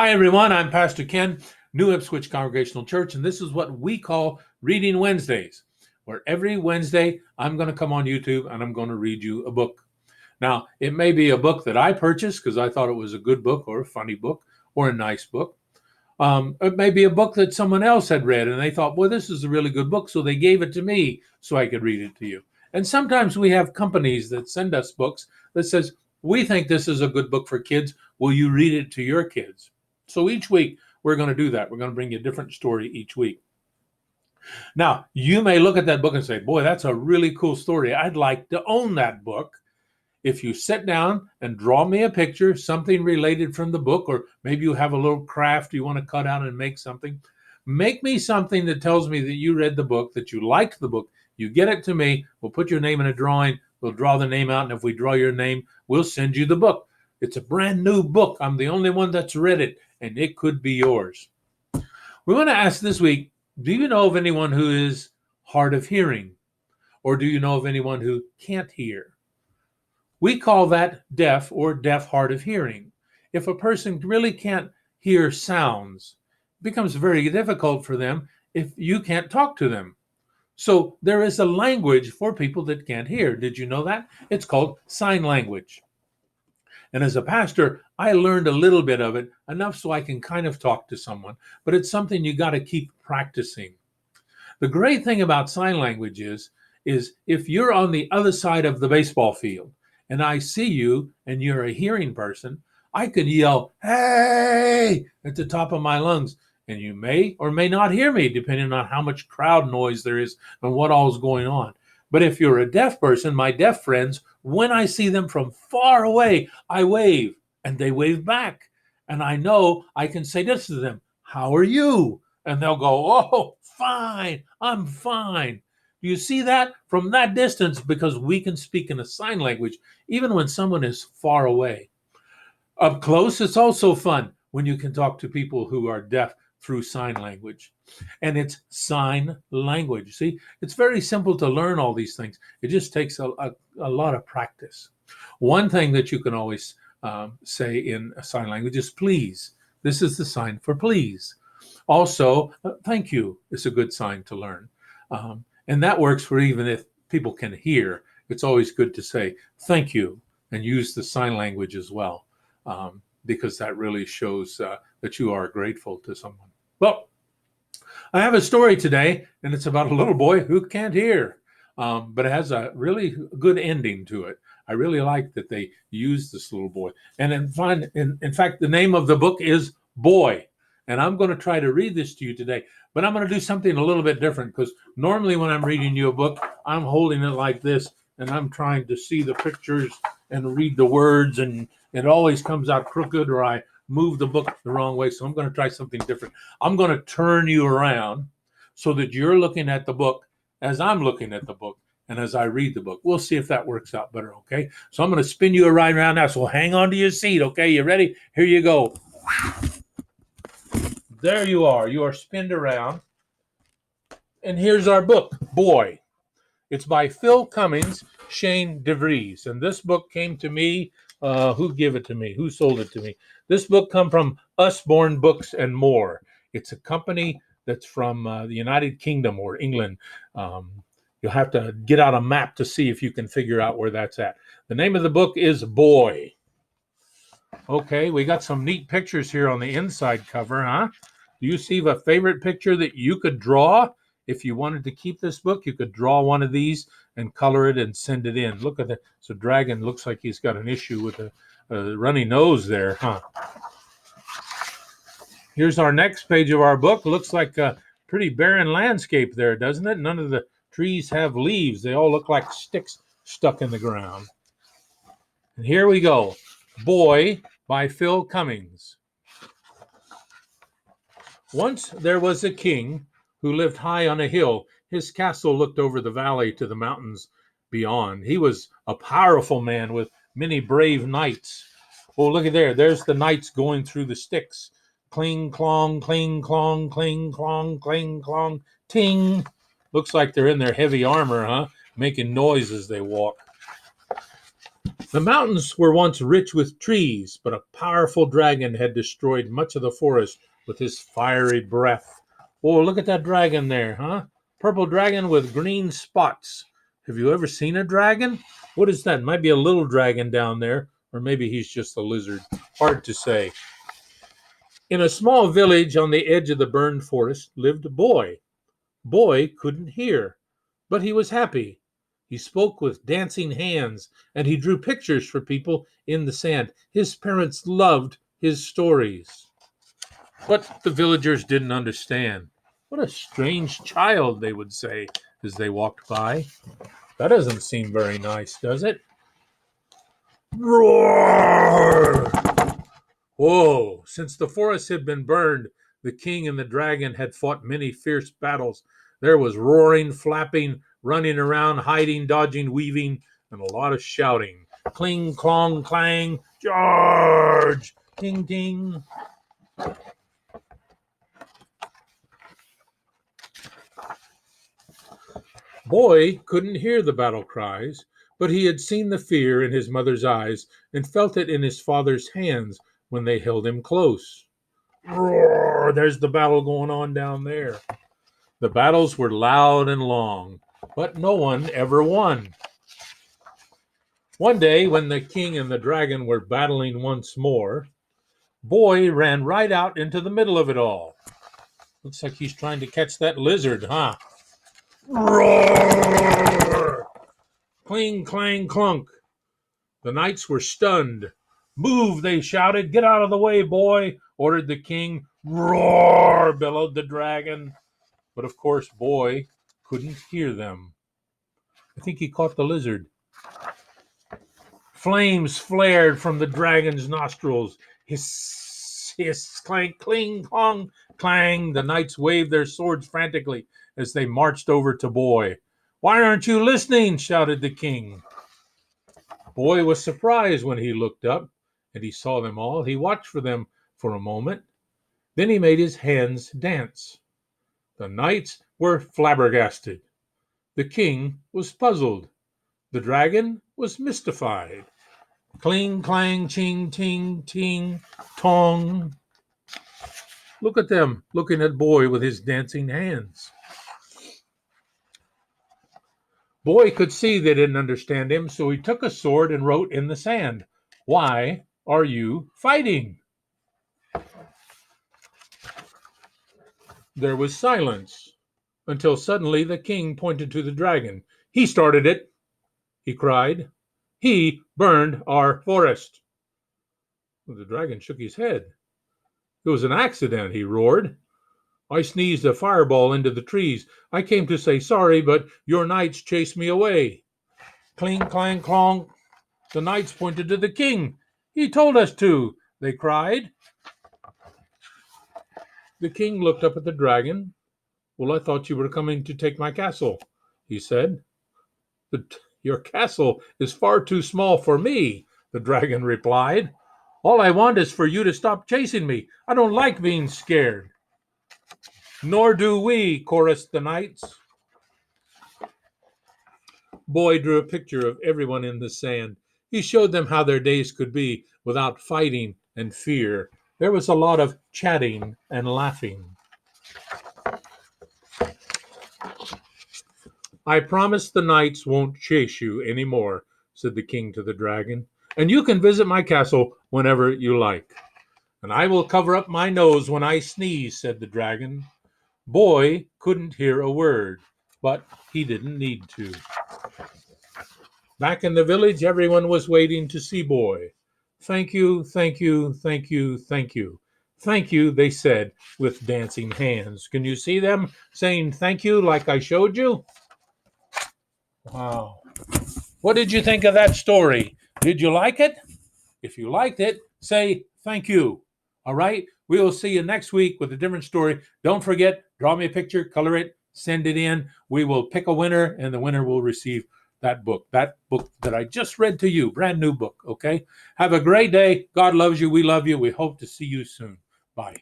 Hi, everyone. I'm Pastor Ken, New Ipswich Congregational Church, and this is what we call Reading Wednesdays, where every Wednesday I'm going to come on YouTube and I'm going to read you a book. Now, it may be a book that I purchased because I thought it was a good book or a funny book or a nice book. It may be a book that someone else had read and they thought, well, this is a really good book, so they gave it to me so I could read it to you. And sometimes we have companies that send us books that says, we think this is a good book for kids. Will you read it to your kids? So each week we're going to do that. We're going to bring you a different story each week. Now, you may look at that book and say, boy, that's a really cool story. I'd like to own that book. If you sit down and draw me a picture, something related from the book, or maybe you have a little craft you want to cut out and make something, make me something that tells me that you read the book, that you liked the book. You get it to me. We'll put your name in a drawing. We'll draw the name out. And if we draw your name, we'll send you the book. It's a brand new book. I'm the only one that's read it, and it could be yours. We want to ask this week, do you know of anyone who is hard of hearing? Or do you know of anyone who can't hear? We call that deaf or deaf hard of hearing. If a person really can't hear sounds, it becomes very difficult for them if you can't talk to them. So there is a language for people that can't hear. Did you know that? It's called sign language. And as a pastor, I learned a little bit of it, enough so I can kind of talk to someone, but it's something you got to keep practicing. The great thing about sign language is if you're on the other side of the baseball field and I see you and you're a hearing person, I could yell, "Hey!" at the top of my lungs, and you may or may not hear me depending on how much crowd noise there is and what all is going on. But if you're a deaf person, my deaf friends, when I see them from far away, I wave and they wave back. And I know I can say this to them, "How are you?" And they'll go, "Oh, fine, I'm fine." Do you see that? From that distance, because we can speak in a sign language, even when someone is far away. Up close, it's also fun when you can talk to people who are deaf through sign language. And it's sign language. See, it's very simple to learn all these things. It just takes a lot of practice. One thing that you can always say in a sign language is please. This is the sign for please. Also, thank you is a good sign to learn. And that works for even if people can hear. It's always good to say thank you and use the sign language as well, because that really shows that you are grateful to someone. Well, I have a story today, and it's about a little boy who can't hear, but it has a really good ending to it. I really like that they used this little boy. And in fact, the name of the book is Boy. And I'm going to try to read this to you today, but I'm going to do something a little bit different because normally when I'm reading you a book, I'm holding it like this and I'm trying to see the pictures and read the words, and it always comes out crooked or I move the book the wrong way. So I'm going to try something different. I'm going to turn you around so that you're looking at the book as I'm looking at the book and as I read the book. We'll see if that works out better, okay? So I'm going to spin you around now. So hang on to your seat, okay? You ready? Here you go. There you are. You are spinned around. And here's our book, Boy. It's by Phil Cummings, Shane DeVries. And this book came to me. Who gave it to me? Who sold it to me? This book come from Usborne Books and More. It's a company that's from the United Kingdom or England. You'll have to get out a map to see if you can figure out where that's at. The name of the book is Boy. Okay, we got some neat pictures here on the inside cover, huh? Do you see a favorite picture that you could draw? If you wanted to keep this book, you could draw one of these and color it and send it in. Look at that. So Dragon looks like he's got an issue with a runny nose there, huh? Here's our next page of our book. Looks like a pretty barren landscape there, doesn't it? None of the trees have leaves. They all look like sticks stuck in the ground. And here we go. Boy by Phil Cummings. Once there was a king who lived high on a hill. His castle looked over the valley to the mountains beyond. He was a powerful man with many brave knights. Oh, look at there. There's the knights going through the sticks. Cling, clong, cling, clong, cling, clong, cling, clong, ting. Looks like they're in their heavy armor, huh? Making noise as they walk. The mountains were once rich with trees, but a powerful dragon had destroyed much of the forest with his fiery breath. Oh, look at that dragon there, huh? Purple dragon with green spots. Have you ever seen a dragon? What is that? Might be a little dragon down there, or maybe he's just a lizard. Hard to say. In a small village on the edge of the burned forest lived a boy. Boy couldn't hear, but he was happy. He spoke with dancing hands, and he drew pictures for people in the sand. His parents loved his stories. But the villagers didn't understand. What a strange child, they would say as they walked by. That doesn't seem very nice, does it? Roar! Whoa! Since the forest had been burned, the king and the dragon had fought many fierce battles. There was roaring, flapping, running around, hiding, dodging, weaving, and a lot of shouting. Cling, clong, clang, charge! Ting, ting. Boy couldn't hear the battle cries, but he had seen the fear in his mother's eyes and felt it in his father's hands when they held him close. Roar! There's the battle going on down there. The battles were loud and long, but no one ever won. One day, when the king and the dragon were battling once more, Boy ran right out into the middle of it all. Looks like he's trying to catch that lizard, huh? Roar! Cling, clang, clunk. The knights were stunned. Move, they shouted. Get out of the way, Boy, ordered the king. Roar, bellowed the dragon. But of course, Boy couldn't hear them. I think he caught the lizard. Flames flared from the dragon's nostrils. Hiss, hiss, clank, cling, clong, clang. The knights waved their swords frantically as they marched over to Boy. Why aren't you listening? Shouted the king. Boy was surprised when he looked up and he saw them all. He watched for them for a moment. Then he made his hands dance. The knights were flabbergasted. The king was puzzled. The dragon was mystified. Cling, clang, ching, ting, ting, tong. Look at them, looking at Boy with his dancing hands. Boy could see they didn't understand him, so he took a sword and wrote in the sand, "Why are you fighting?" There was silence until suddenly the king pointed to the dragon. "He started it," he cried. "He burned our forest." The dragon shook his head. "It was an accident," he roared. "I sneezed a fireball into the trees. I came to say sorry, but your knights chased me away." Cling, clang, clong. The knights pointed to the king. "He told us to," they cried. The king looked up at the dragon. "Well, I thought you were coming to take my castle," he said. "Your castle is far too small for me," the dragon replied. "All I want is for you to stop chasing me. I don't like being scared." "Nor do we," chorused the knights. Boy drew a picture of everyone in the sand. He showed them how their days could be without fighting and fear. There was a lot of chatting and laughing. "I promise the knights won't chase you any more," said the king to the dragon, "and you can visit my castle whenever you like." "And I will cover up my nose when I sneeze," said the dragon. Boy couldn't hear a word, but he didn't need to. Back in the village, everyone was waiting to see Boy. "Thank you, thank you, thank you, thank you. Thank you," they said with dancing hands. Can you see them saying thank you like I showed you? Wow. What did you think of that story? Did you like it? If you liked it, say thank you. All right? We will see you next week with a different story. Don't forget, draw me a picture, color it, send it in. We will pick a winner, and the winner will receive that book that I just read to you. Brand new book, okay? Have a great day. God loves you. We love you. We hope to see you soon. Bye.